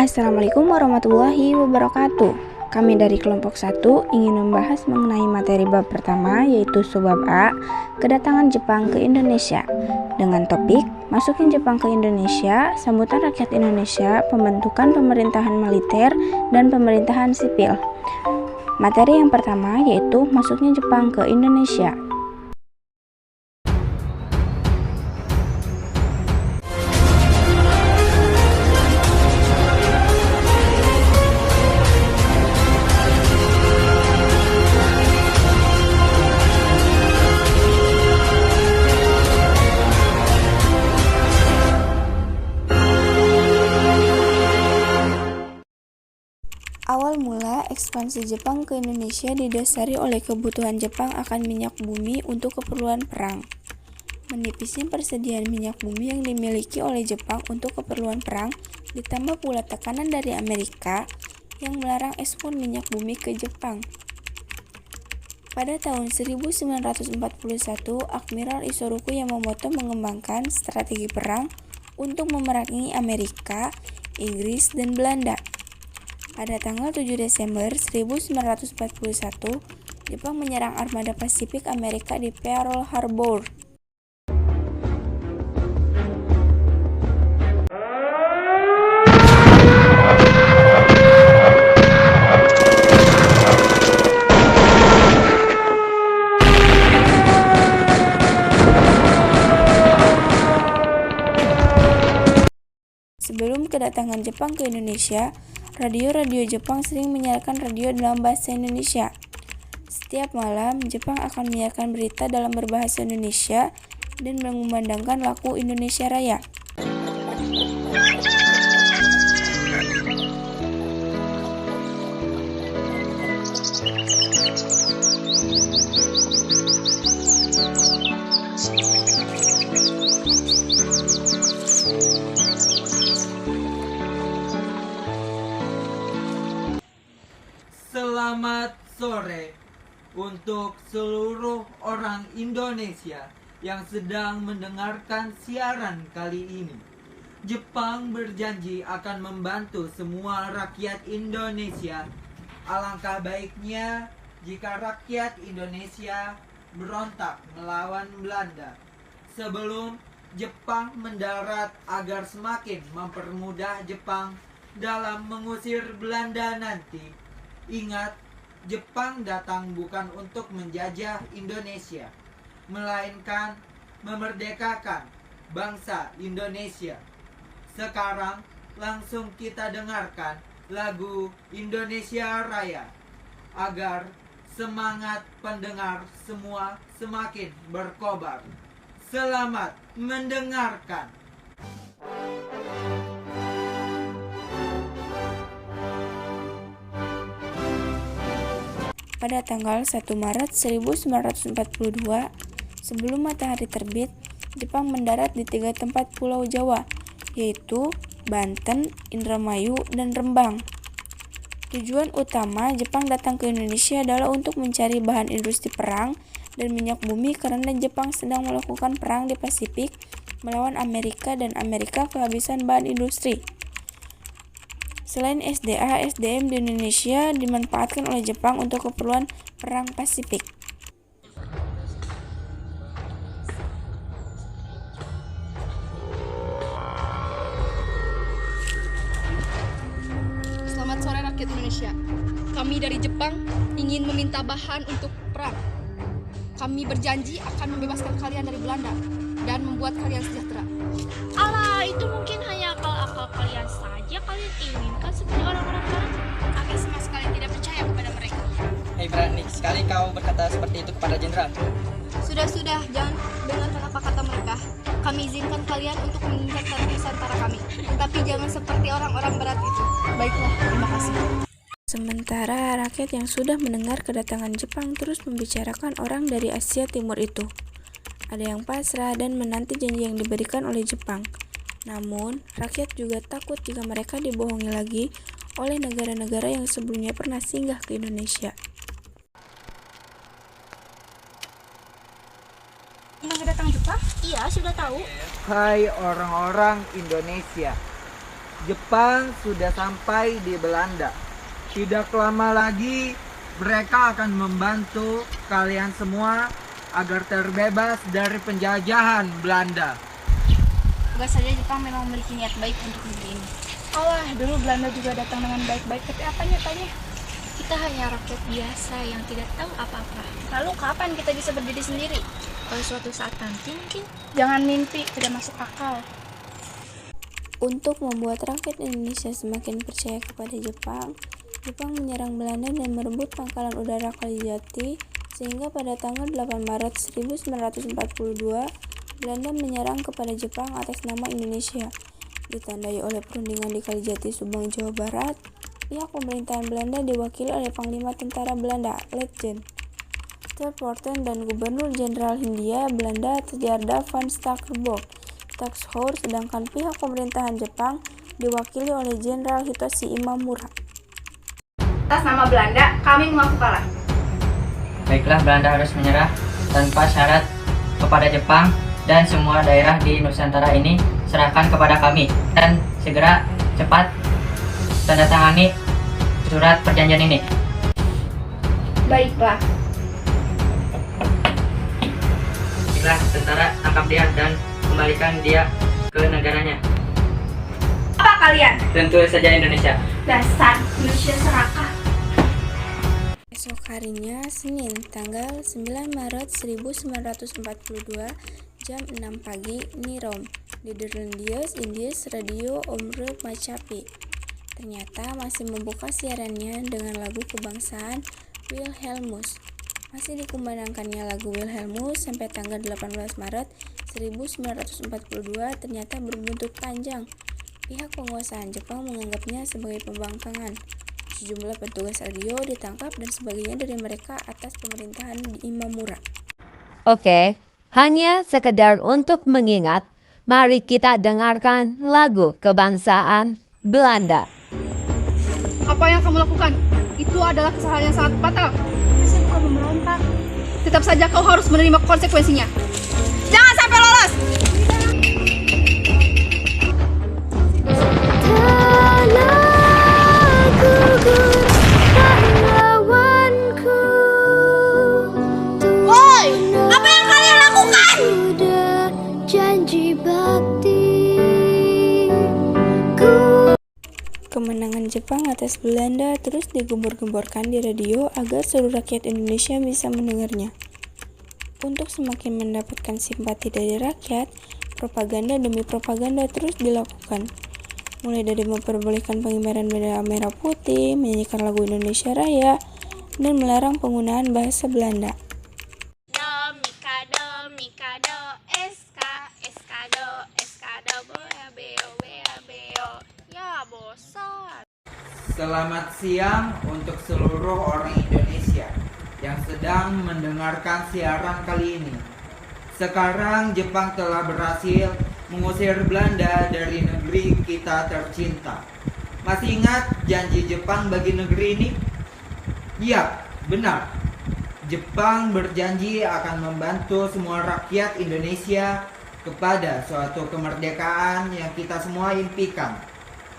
Assalamualaikum warahmatullahi wabarakatuh. Kami dari kelompok 1 ingin membahas mengenai materi bab pertama, yaitu subbab A, kedatangan Jepang ke Indonesia, dengan topik masukin Jepang ke Indonesia, sambutan rakyat Indonesia, pembentukan pemerintahan militer dan pemerintahan sipil. Materi yang pertama yaitu masuknya Jepang ke Indonesia. Awal mula ekspansi Jepang ke Indonesia didasari oleh kebutuhan Jepang akan minyak bumi untuk keperluan perang. Menipisnya persediaan minyak bumi yang dimiliki oleh Jepang untuk keperluan perang, ditambah pula tekanan dari Amerika yang melarang ekspor minyak bumi ke Jepang. Pada tahun 1941, Admiral Isoroku Yamamoto mengembangkan strategi perang untuk memerangi Amerika, Inggris, dan Belanda. Pada tanggal 7 Desember 1941, Jepang menyerang armada Pasifik Amerika di Pearl Harbor. Sebelum kedatangan Jepang ke Indonesia, radio-radio Jepang sering menyiarkan radio dalam bahasa Indonesia. Setiap malam, Jepang akan menyiarkan berita dalam berbahasa Indonesia dan mengumandangkan lagu Indonesia Raya. Selamat sore untuk seluruh orang Indonesia yang sedang mendengarkan siaran kali ini. Jepang berjanji akan membantu semua rakyat Indonesia. Alangkah baiknya jika rakyat Indonesia berontak melawan Belanda sebelum Jepang mendarat agar semakin mempermudah Jepang dalam mengusir Belanda nanti. Ingat, Jepang datang bukan untuk menjajah Indonesia, melainkan memerdekakan bangsa Indonesia. Sekarang langsung kita dengarkan lagu Indonesia Raya agar semangat pendengar semua semakin berkobar. Selamat mendengarkan. Pada tanggal 1 Maret 1942, sebelum matahari terbit, Jepang mendarat di 3 tempat pulau Jawa, yaitu Banten, Indramayu, dan Rembang. Tujuan utama Jepang datang ke Indonesia adalah untuk mencari bahan industri perang dan minyak bumi karena Jepang sedang melakukan perang di Pasifik melawan Amerika dan Amerika kehabisan bahan industri. Selain SDA, SDM di Indonesia dimanfaatkan oleh Jepang untuk keperluan perang Pasifik. Selamat sore rakyat Indonesia. Kami dari Jepang ingin meminta bahan untuk perang. Kami berjanji akan membebaskan kalian dari Belanda dan membuat kalian sejahtera. Alah, itu mungkin hanya akal-akal kalian saja. Kalian inginkan seperti orang-orang barat. Kami sama sekali tidak percaya kepada mereka. Hei, berani sekali kau berkata seperti itu kepada jenderal. Sudah, jangan dengarkan apa kata mereka. Kami izinkan kalian untuk meninggalkan Nusantara kami, tetapi jangan seperti orang-orang barat itu. Baiklah, terima kasih. Sementara rakyat yang sudah mendengar kedatangan Jepang terus membicarakan orang dari Asia Timur itu. Ada yang pasrah dan menanti janji yang diberikan oleh Jepang. Namun, rakyat juga takut jika mereka dibohongi lagi oleh negara-negara yang sebelumnya pernah singgah ke Indonesia. Menang kedatangan Jepang? Iya, sudah tahu. Hai orang-orang Indonesia, Jepang sudah sampai di Belanda. Tidak lama lagi mereka akan membantu kalian semua agar terbebas dari penjajahan Belanda. Semoga saja Jepang memang memiliki niat baik untuk negeri ini. Allah, dulu Belanda juga datang dengan baik-baik, tapi apa nyatanya? Kita hanya rakyat biasa yang tidak tahu apa-apa. Lalu kapan kita bisa berdiri sendiri? Kalau suatu saat nanti mungkin. Jangan mimpi, tidak masuk akal. Untuk membuat rakyat Indonesia semakin percaya kepada Jepang, Jepang menyerang Belanda dan merebut pangkalan udara Kalijati, sehingga pada tanggal 8 Maret 1942, Belanda menyerang kepada Jepang atas nama Indonesia. Ditandai oleh perundingan di Kalijati, Subang, Jawa Barat, pihak pemerintahan Belanda diwakili oleh Panglima Tentara Belanda, Letjen Terpoorten, dan Gubernur Jenderal Hindia Belanda Tjeerda van Stackelberg Takshour, sedangkan pihak pemerintahan Jepang diwakili oleh Jenderal Hitoshi Imamura. Atas nama Belanda, kami mengaku kalah. Baiklah, Belanda harus menyerah tanpa syarat kepada Jepang, dan semua daerah di Nusantara ini serahkan kepada kami, dan segera cepat tanda tangani surat perjanjian ini. Baiklah. Baiklah, tentara, tangkap dia dan kembalikan dia ke negaranya. Apa kalian? Tentu saja Indonesia. Dasar manusia serakah. Esok harinya, Senin, tanggal 9 Maret 1942, jam 6 pagi, Nirom, Nederlandisch Indisch Radio Omroep Macapi, ternyata masih membuka siarannya dengan lagu kebangsaan Wilhelmus. Masih dikumandangkannya lagu Wilhelmus sampai tanggal 18 Maret 1942 ternyata berbuntut panjang. Pihak penguasaan Jepang menganggapnya sebagai pembangkangan. Sejumlah petugas radio ditangkap dan sebagian dari mereka atas pemerintahan Imamura. Oke, hanya sekedar untuk mengingat, mari kita dengarkan lagu kebangsaan Belanda. Apa yang kamu lakukan? Itu adalah kesalahan yang sangat fatal. Saya bukan memberontak. Tetap saja kau harus menerima konsekuensinya. Jangan sampai lolos! Woi, apa yang kalian lakukan? Kemenangan Jepang atas Belanda terus digembor-gemborkan di radio agar seluruh rakyat Indonesia bisa mendengarnya. Untuk semakin mendapatkan simpati dari rakyat, propaganda demi propaganda terus dilakukan. Mulai dari memperbolehkan pengibaran bendera merah putih, menyanyikan lagu Indonesia Raya, dan melarang penggunaan bahasa Belanda. Mikado, eskado, boya beo. Ya, bosan. Selamat siang untuk seluruh orang Indonesia yang sedang mendengarkan siaran kali ini. Sekarang Jepang telah berhasil mengusir Belanda dari negeri kita tercinta. Masih ingat janji Jepang bagi negeri ini? Ya, benar. Jepang berjanji akan membantu semua rakyat Indonesia kepada suatu kemerdekaan yang kita semua impikan.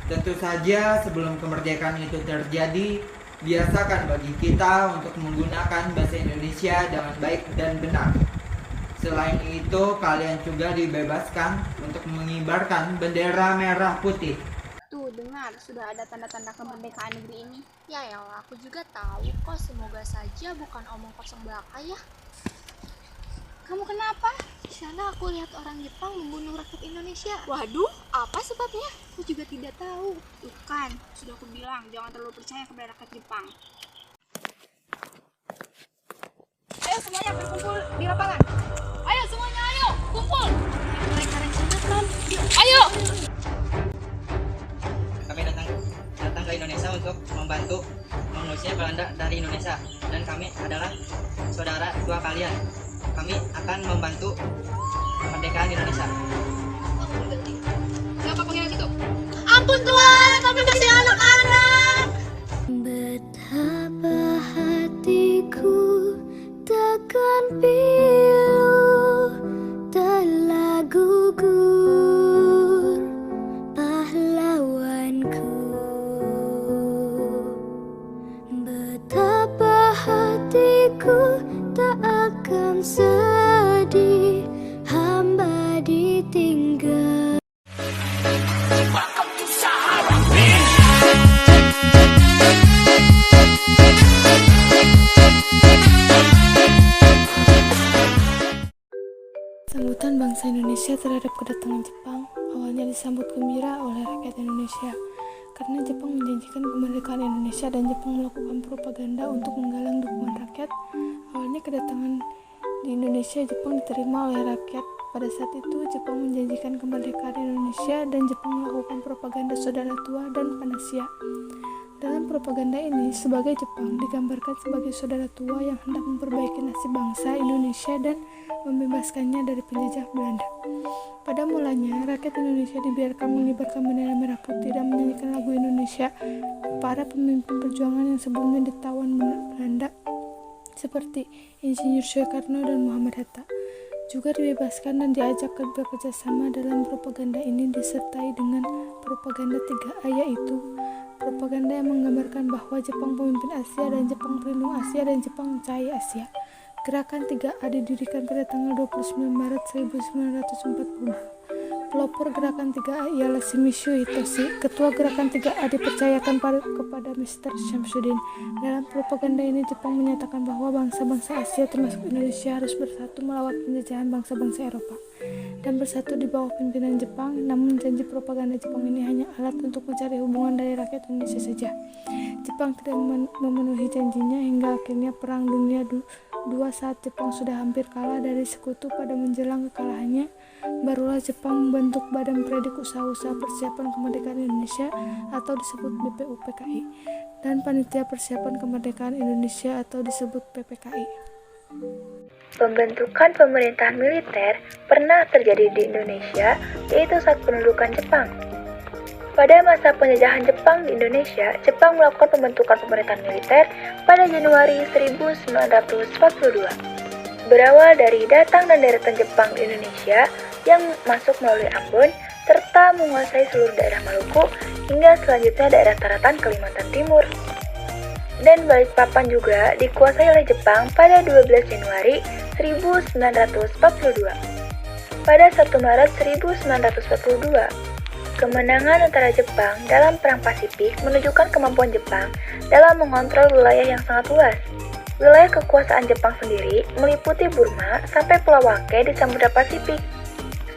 Tentu saja sebelum kemerdekaan itu terjadi, biasakan bagi kita untuk menggunakan bahasa Indonesia dengan baik dan benar. Selain itu, kalian juga dibebaskan untuk mengibarkan bendera merah putih. Tuh, dengar, sudah ada tanda-tanda kemerdekaan negeri ini. Ya elah, aku juga tahu kok, semoga saja bukan omong kosong belaka ya. Kamu kenapa? Sana aku lihat orang Jepang membunuh rakyat Indonesia. Waduh, apa sebabnya? Aku juga tidak tahu. Tuh kan, sudah aku bilang, jangan terlalu percaya kepada rakyat Jepang. Ayo semuanya berkumpul di lapangan. Ayo semuanya, ayo kumpul. Mereka rencanakan. Ayo. Kami datang ke Indonesia untuk membantu mengusir Belanda dari Indonesia, dan kami adalah saudara tua kalian. Kami akan membantu kemerdekaan Indonesia. Siapa pengkhianat itu? Ampun Tuhan, kami masih anak-anak. Betapa hatiku takkan pilu telah gugur, pahlawan disambut gembira oleh rakyat Indonesia karena Jepang menjanjikan kemerdekaan Indonesia dan Jepang melakukan propaganda untuk menggalang dukungan rakyat. Awalnya kedatangan di Indonesia Jepang diterima oleh rakyat. Pada saat itu Jepang menjanjikan kemerdekaan Indonesia dan Jepang melakukan propaganda saudara tua dan Panasya. Dalam propaganda ini, sebagai Jepang digambarkan sebagai saudara tua yang hendak memperbaiki nasib bangsa Indonesia dan membebaskannya dari penjajah Belanda. Pada mulanya, rakyat Indonesia dibiarkan mengibarkan bendera merah putih dan menyanyikan lagu Indonesia. Para pemimpin perjuangan yang sebelumnya ditawan Belanda seperti Insinyur Soekarno dan Muhammad Hatta juga dibebaskan dan diajak bekerja sama dalam propaganda ini, disertai dengan propaganda 3A, yaitu propaganda yang menggambarkan bahwa Jepang pemimpin Asia dan Jepang pelindung Asia dan Jepang mencari Asia. Gerakan 3A didirikan pada tanggal 29 Maret 1942. Pelopor gerakan 3A ialah Shimizu Hitoshi. Ketua gerakan 3A dipercayakan kepada Mr. Shamsuddin. Dalam propaganda ini Jepang menyatakan bahwa bangsa-bangsa Asia termasuk Indonesia harus bersatu melawan penjajahan bangsa-bangsa Eropa dan bersatu di bawah pimpinan Jepang. Namun janji propaganda Jepang ini hanya alat untuk mencari hubungan dari rakyat Indonesia saja. Jepang tidak memenuhi janjinya hingga akhirnya Perang Dunia II saat Jepang sudah hampir kalah dari sekutu. Pada menjelang kekalahannya, barulah Jepang membentuk Badan Predik Usaha-Usaha Persiapan Kemerdekaan Indonesia atau disebut BPUPKI dan Panitia Persiapan Kemerdekaan Indonesia atau disebut PPKI. Pembentukan pemerintahan militer pernah terjadi di Indonesia, yaitu saat pendudukan Jepang. Pada masa penjajahan Jepang di Indonesia, Jepang melakukan pembentukan pemerintahan militer pada Januari 1942. Berawal dari datang dan deretan Jepang di Indonesia yang masuk melalui Ambon, serta menguasai seluruh daerah Maluku, hingga selanjutnya daerah Taratan Kalimantan Timur. Dan Balikpapan juga dikuasai oleh Jepang pada 12 Januari 1942. Pada 1 Maret 1942, kemenangan antara Jepang dalam Perang Pasifik menunjukkan kemampuan Jepang dalam mengontrol wilayah yang sangat luas. Wilayah kekuasaan Jepang sendiri meliputi Burma sampai Pulau Wake di Samudra Pasifik.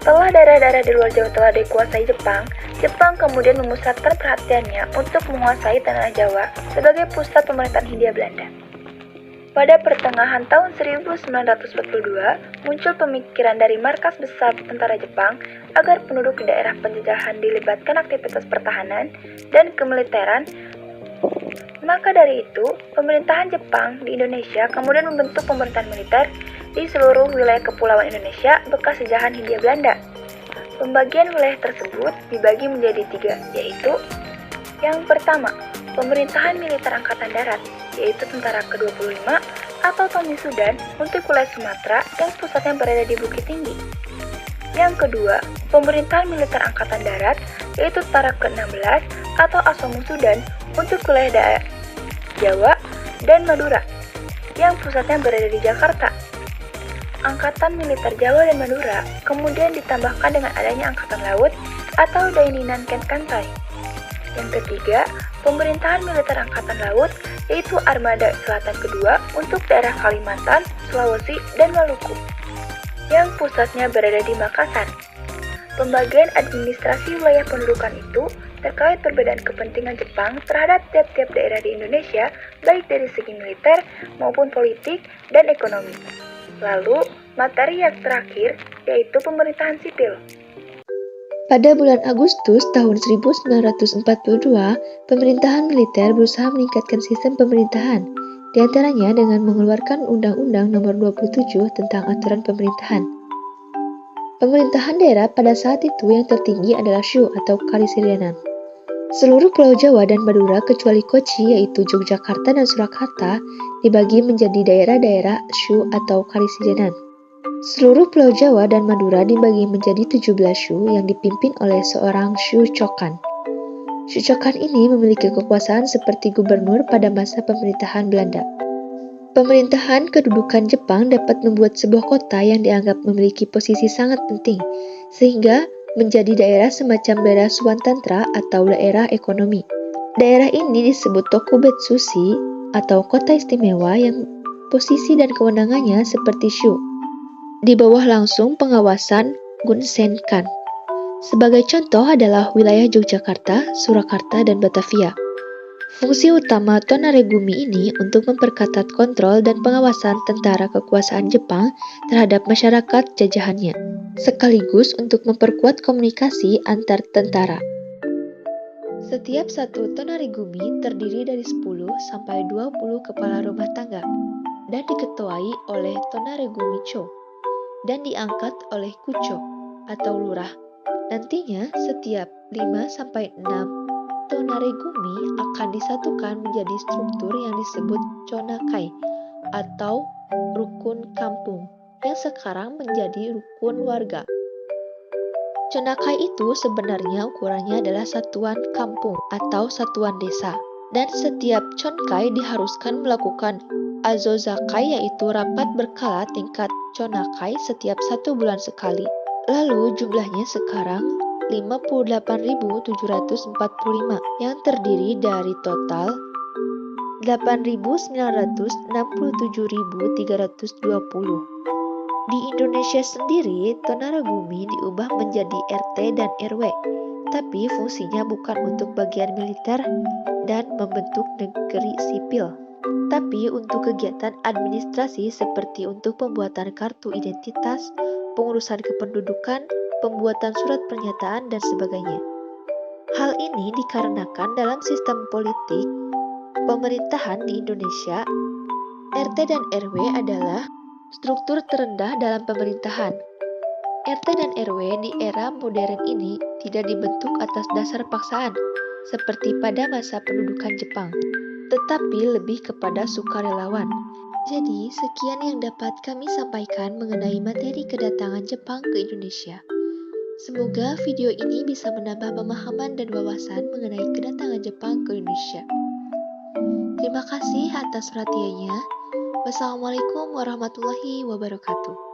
Setelah daerah-daerah di luar Jawa telah dikuasai Jepang, Jepang kemudian memusatkan perhatiannya untuk menguasai tanah Jawa sebagai pusat pemerintahan Hindia Belanda. Pada pertengahan tahun 1942, muncul pemikiran dari markas besar tentara Jepang agar penduduk di daerah penjajahan dilibatkan aktivitas pertahanan dan kemiliteran. Maka dari itu, pemerintahan Jepang di Indonesia kemudian membentuk pemerintahan militer di seluruh wilayah kepulauan Indonesia bekas jajahan Hindia Belanda. Pembagian wilayah tersebut dibagi menjadi 3, yaitu yang pertama, pemerintahan militer angkatan darat, yaitu tentara ke-25 atau TNI Sudan untuk wilayah Sumatera yang pusatnya berada di Bukit Tinggi. Yang kedua, pemerintahan militer angkatan darat, yaitu tentara ke-16 atau Asomu Sudan untuk wilayah daerah Jawa dan Madura yang pusatnya berada di Jakarta. Angkatan Militer Jawa dan Madura kemudian ditambahkan dengan adanya Angkatan Laut atau Daininan Kenkantai. Yang ketiga, pemerintahan militer Angkatan Laut yaitu Armada Selatan Kedua untuk daerah Kalimantan, Sulawesi, dan Maluku yang pusatnya berada di Makassar. Pembagian administrasi wilayah pendudukan itu terkait perbedaan kepentingan Jepang terhadap tiap-tiap daerah di Indonesia baik dari segi militer maupun politik dan ekonomi. Lalu, materi yang terakhir yaitu pemerintahan sipil. Pada bulan Agustus tahun 1942, pemerintahan militer berusaha meningkatkan sistem pemerintahan, di antaranya dengan mengeluarkan Undang-Undang Nomor 27 tentang Aturan Pemerintahan. Pemerintahan daerah pada saat itu yang tertinggi adalah Shu atau Karisidenan. Seluruh Pulau Jawa dan Madura kecuali Kochi yaitu Yogyakarta dan Surakarta dibagi menjadi daerah-daerah Shu atau Karisidenan. Seluruh Pulau Jawa dan Madura dibagi menjadi 17 Shu yang dipimpin oleh seorang Shu Chokan. Shu Chokan ini memiliki kekuasaan seperti gubernur pada masa pemerintahan Belanda. Pemerintahan kedudukan Jepang dapat membuat sebuah kota yang dianggap memiliki posisi sangat penting, sehingga menjadi daerah semacam daerah Swantantra atau daerah ekonomi. Daerah ini disebut Tokubetsushi atau kota istimewa yang posisi dan kewenangannya seperti Shu, di bawah langsung pengawasan Gunsenkan. Sebagai contoh adalah wilayah Yogyakarta, Surakarta, dan Batavia. Fungsi utama Tonaregumi ini untuk memperketat kontrol dan pengawasan tentara kekuasaan Jepang terhadap masyarakat jajahannya, sekaligus untuk memperkuat komunikasi antar tentara. Setiap satu Tonaregumi terdiri dari 10 sampai 20 kepala rumah tangga dan diketuai oleh Tonaregumi-cho dan diangkat oleh Kucho atau lurah. Nantinya setiap 5 sampai 6 Tonaregumi akan disatukan menjadi struktur yang disebut Chonakai atau rukun kampung yang sekarang menjadi rukun warga. Chonakai itu sebenarnya ukurannya adalah satuan kampung atau satuan desa, dan setiap chonkai diharuskan melakukan azozakai, yaitu rapat berkala tingkat chonakai setiap 1 bulan sekali. Lalu jumlahnya sekarang 58.745 yang terdiri dari total 8.967.320. Di Indonesia sendiri, Tonaregumi diubah menjadi RT dan RW, tapi fungsinya bukan untuk bagian militer dan membentuk negeri sipil, tapi untuk kegiatan administrasi seperti untuk pembuatan kartu identitas, pengurusan kependudukan, pembuatan surat pernyataan, dan sebagainya. Hal ini dikarenakan dalam sistem politik pemerintahan di Indonesia, RT dan RW adalah struktur terendah dalam pemerintahan. RT dan RW di era modern ini tidak dibentuk atas dasar paksaan, seperti pada masa pendudukan Jepang, tetapi lebih kepada sukarelawan. Jadi, sekian yang dapat kami sampaikan mengenai materi kedatangan Jepang ke Indonesia. Semoga video ini bisa menambah pemahaman dan wawasan mengenai kedatangan Jepang ke Indonesia. Terima kasih atas perhatiannya. Wassalamualaikum warahmatullahi wabarakatuh.